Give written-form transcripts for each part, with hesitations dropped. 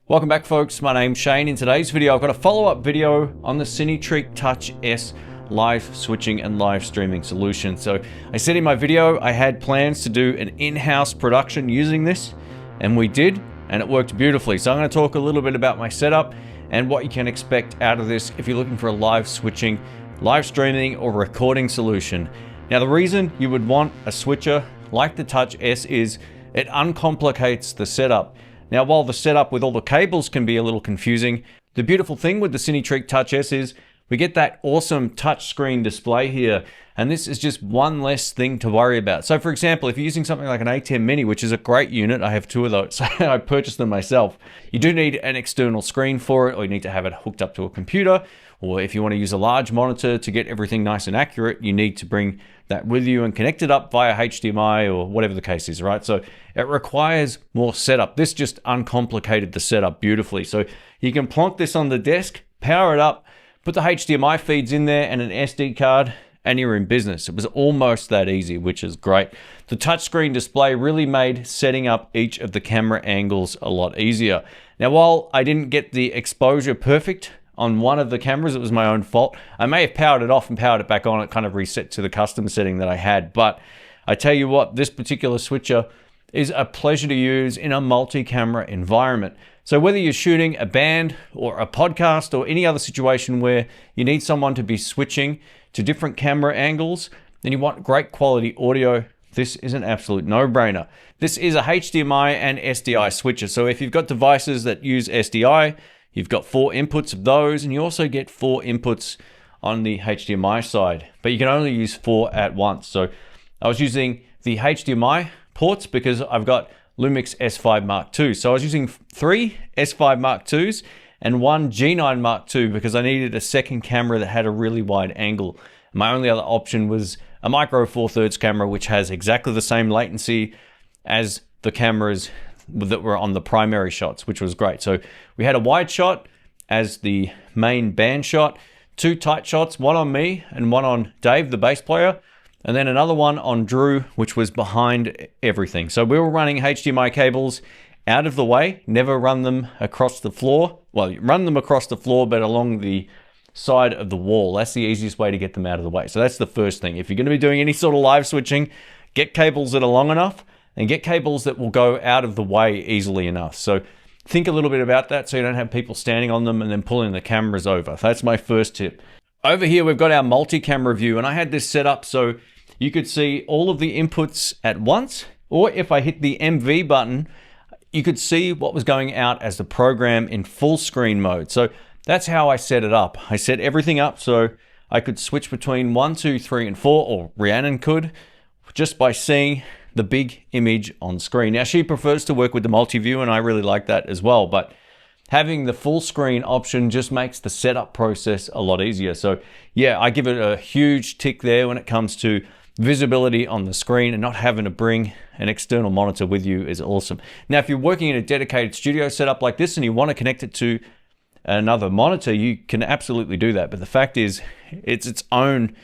Welcome back, folks. My name's Shane. In today's video, I've got a follow-up video on the Cinetriq Touch S live switching and live streaming solution. So I said in my video, I had plans to do an in-house production using this, and we did, and it worked beautifully. So I'm going to talk a little bit about my setup and what you can expect out of this if you're looking for a live switching, live streaming, or recording solution. Now, the reason you would want a switcher like the Touch S is it uncomplicates the setup. Now, while the setup with all the cables can be a little confusing, the beautiful thing with the Cinetriq Touch S is we get that awesome touchscreen display here, and this is just one less thing to worry about. So for example, if you're using something like an A10 Mini, which is a great unit, I have two of those, I purchased them myself. You do need an external screen for it, or you need to have it hooked up to a computer, or if you want to use a large monitor to get everything nice and accurate, you need to bring that with you and connect it up via HDMI or whatever the case is, right? So it requires more setup. This just uncomplicated the setup beautifully. So you can plonk this on the desk, power it up, put the HDMI feeds in there and an SD card, and you're in business. It was almost that easy, which is great. The touchscreen display really made setting up each of the camera angles a lot easier. Now, while I didn't get the exposure perfect on one of the cameras, it was my own fault. I may have powered it off and powered it back on. It kind of reset to the custom setting that I had. But I tell you what, this particular switcher is a pleasure to use in a multi-camera environment. So whether you're shooting a band or a podcast or any other situation where you need someone to be switching to different camera angles, then you want great quality audio, this is an absolute no-brainer. This is a HDMI and SDI switcher. So if you've got devices that use SDI, you've got 4 inputs of those, and you also get 4 inputs on the HDMI side, but you can only use 4 at once. So I was using the HDMI ports because I've got Lumix S5 Mark II. So I was using 3 S5 Mark IIs and 1 G9 Mark II because I needed a second camera that had a really wide angle. My only other option was a Micro Four Thirds camera, which has exactly the same latency as the cameras that were on the primary shots, which was great. So we had a wide shot as the main band shot, 2 tight shots, one on me and one on Dave, the bass player, and then another one on Drew, which was behind everything. So we were running HDMI cables out of the way, never run them across the floor. Well, you run them across the floor, but along the side of the wall. That's the easiest way to get them out of the way. So that's the first thing. If you're going to be doing any sort of live switching, get cables that are long enough and get cables that will go out of the way easily enough. So think a little bit about that so you don't have people standing on them and then pulling the cameras over. That's my first tip. Over here, we've got our multi-camera view, and I had this set up so you could see all of the inputs at once, or if I hit the MV button, you could see what was going out as the program in full screen mode. So that's how I set it up. I set everything up so I could switch between 1, 2, 3, and 4, or Rhiannon could, just by seeing the big image on screen. Now, she prefers to work with the multi-view, and I really like that as well, but having the full screen option just makes the setup process a lot easier. So yeah, I give it a huge tick there when it comes to visibility on the screen, and not having to bring an external monitor with you is awesome. Now, if you're working in a dedicated studio setup like this and you want to connect it to another monitor, you can absolutely do that. But the fact is, it's its own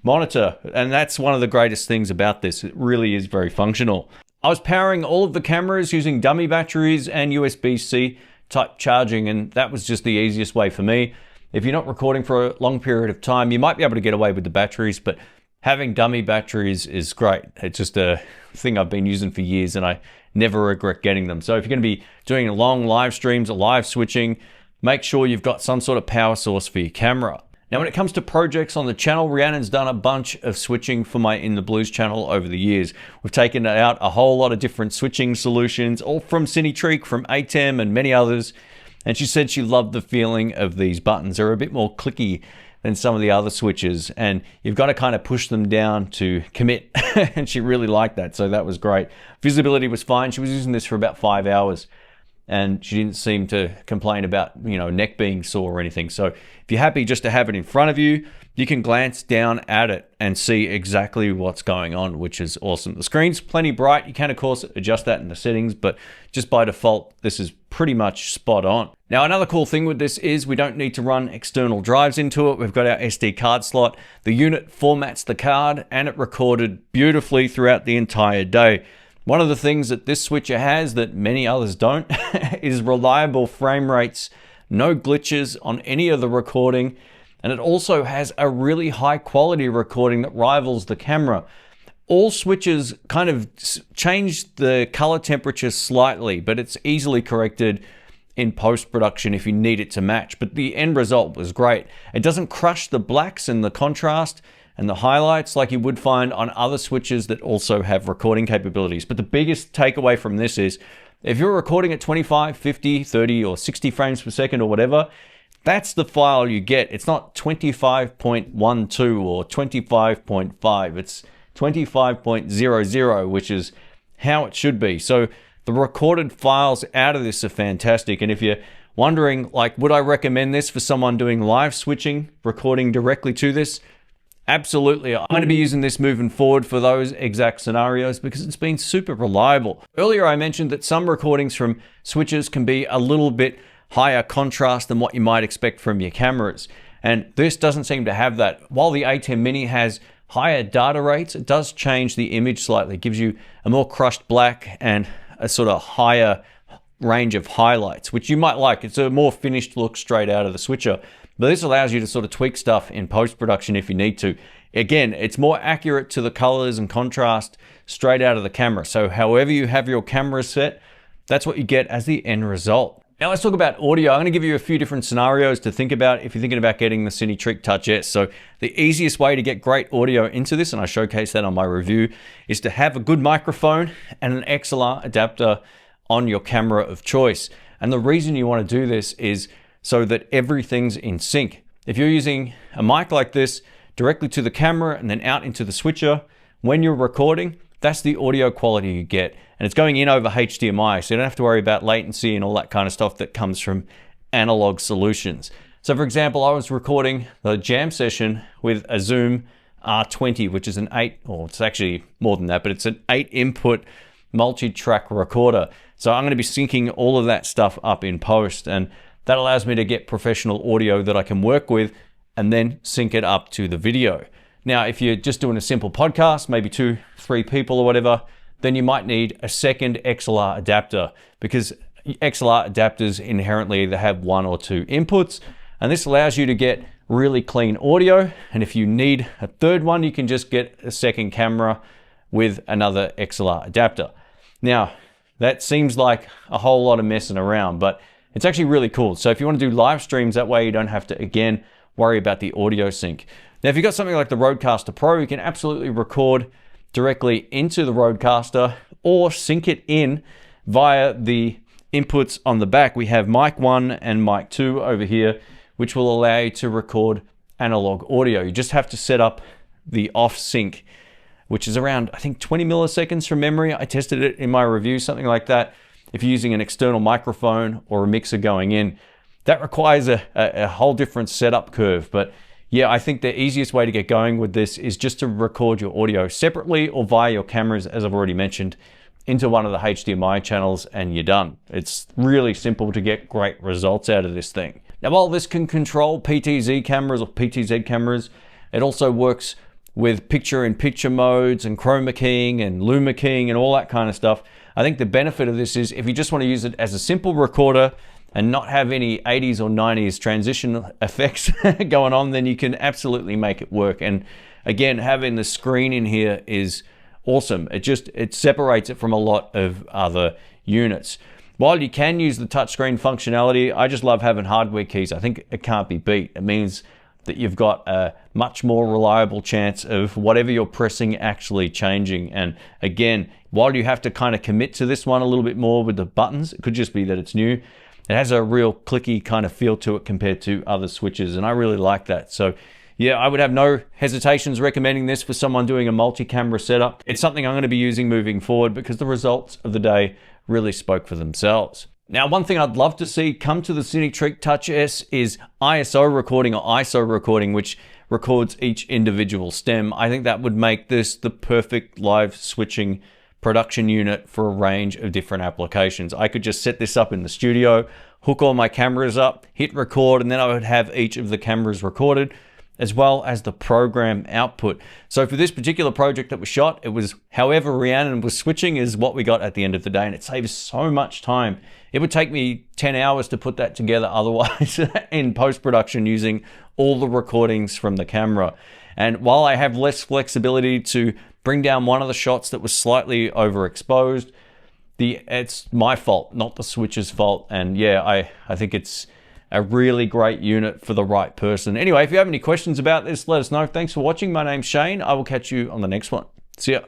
monitor, and that's one of the greatest things about this. It really is very functional. I was powering all of the cameras using dummy batteries and USB-C type charging, and that was just the easiest way for me. If you're not recording for a long period of time, you might be able to get away with the batteries, but having dummy batteries is great. It's just a thing I've been using for years, and I never regret getting them. So if you're going to be doing long live streams or live switching, make sure you've got some sort of power source for your camera. Now, when it comes to projects on the channel, Rhiannon's done a bunch of switching for my In the Blues channel over the years. We've taken out a whole lot of different switching solutions, all from Cinetriq, from ATEM, and many others. And she said she loved the feeling of these buttons. They're a bit more clicky than some of the other switches, and you've got to kind of push them down to commit. And she really liked that, so that was great. Visibility was fine. She was using this for about 5 hours, and she didn't seem to complain about, you know, neck being sore or anything. So if you're happy just to have it in front of you, you can glance down at it and see exactly what's going on, which is awesome. The screen's plenty bright. You can, of course, adjust that in the settings, but just by default, this is pretty much spot on. Now, another cool thing with this is we don't need to run external drives into it. We've got our SD card slot. The unit formats the card, and it recorded beautifully throughout the entire day. One of the things that this switcher has that many others don't is reliable frame rates, no glitches on any of the recording, and it also has a really high quality recording that rivals the camera. All switches kind of change the color temperature slightly, but it's easily corrected in post-production if you need it to match. But the end result was great. It doesn't crush the blacks and the contrast and the highlights like you would find on other switches that also have recording capabilities. But the biggest takeaway from this is if you're recording at 25, 50, 30, or 60 frames per second or whatever, that's the file you get. It's not 25.12 or 25.5. It's 25.00, which is how it should be. So the recorded files out of this are fantastic. And if you're wondering, like, would I recommend this for someone doing live switching, recording directly to this? Absolutely. I'm going to be using this moving forward for those exact scenarios because it's been super reliable. Earlier, I mentioned that some recordings from switches can be a little bit higher contrast than what you might expect from your cameras. And this doesn't seem to have that. While the A10 Mini has higher data rates, it does change the image slightly. It gives you a more crushed black and a sort of higher range of highlights, which you might like. It's a more finished look straight out of the switcher. But this allows you to sort of tweak stuff in post-production if you need to. Again, it's more accurate to the colors and contrast straight out of the camera. So however you have your camera set, that's what you get as the end result. Now let's talk about audio. I'm going to give you a few different scenarios to think about if you're thinking about getting the Cinetrick Touch S. So the easiest way to get great audio into this, and I showcase that on my review, is to have a good microphone and an XLR adapter on your camera of choice. And the reason you want to do this is so that everything's in sync. If you're using a mic like this directly to the camera and then out into the switcher, when you're recording, that's the audio quality you get. And it's going in over HDMI, so you don't have to worry about latency and all that kind of stuff that comes from analog solutions. So for example, I was recording the jam session with a Zoom R20, which is an 8, or it's actually more than that, but it's an 8 input multi-track recorder. So I'm going to be syncing all of that stuff up in post, and that allows me to get professional audio that I can work with and then sync it up to the video. Now, if you're just doing a simple podcast, maybe 2, 3 people or whatever, then you might need a second XLR adapter because XLR adapters inherently either have 1 or 2 inputs, and this allows you to get really clean audio. And if you need a third one, you can just get a second camera with another XLR adapter. Now, that seems like a whole lot of messing around, but it's actually really cool. So if you want to do live streams, that way you don't have to, again, worry about the audio sync. Now, if you've got something like the Rodecaster Pro, you can absolutely record directly into the Rodecaster or sync it in via the inputs on the back. We have mic 1 and mic 2 over here, which will allow you to record analog audio. You just have to set up the off sync, which is around, I think, 20 milliseconds from memory. I tested it in my review, something like that. If you're using an external microphone or a mixer going in, that requires a whole different setup curve. But yeah, I think the easiest way to get going with this is just to record your audio separately or via your cameras, as I've already mentioned, into one of the HDMI channels, and you're done. It's really simple to get great results out of this thing. Now, while this can control PTZ cameras or PTZ cameras, it also works with picture-in-picture modes and chroma keying and luma keying and all that kind of stuff. I think the benefit of this is if you just want to use it as a simple recorder and not have any 80s or 90s transition effects going on, then you can absolutely make it work. And again, having the screen in here is awesome. It separates it from a lot of other units. While you can use the touchscreen functionality, I just love having hardware keys. I think it can't be beat. It means that you've got a much more reliable chance of whatever you're pressing actually changing. And again, while you have to kind of commit to this one a little bit more with the buttons, it could just be that it's new. It has a real clicky kind of feel to it compared to other switches, and I really like that. So yeah, I would have no hesitations recommending this for someone doing a multi-camera setup. It's something I'm going to be using moving forward because the results of the day really spoke for themselves. Now, one thing I'd love to see come to the Cinetrick Touch S is ISO recording or ISO recording, which records each individual stem. I think that would make this the perfect live switching production unit for a range of different applications. I could just set this up in the studio, hook all my cameras up, hit record, and then I would have each of the cameras recorded. as well as the program output. So for this particular project that was shot, it was however Rhiannon was switching is what we got at the end of the day, and it saves so much time. It would take me 10 hours to put that together otherwise in post-production using all the recordings from the camera. And while I have less flexibility to bring down one of the shots that was slightly overexposed, it's my fault, not the switcher's fault. And yeah, I think it's a really great unit for the right person. Anyway, if you have any questions about this, let us know. Thanks for watching. My name's Shane. I will catch you on the next one. See ya.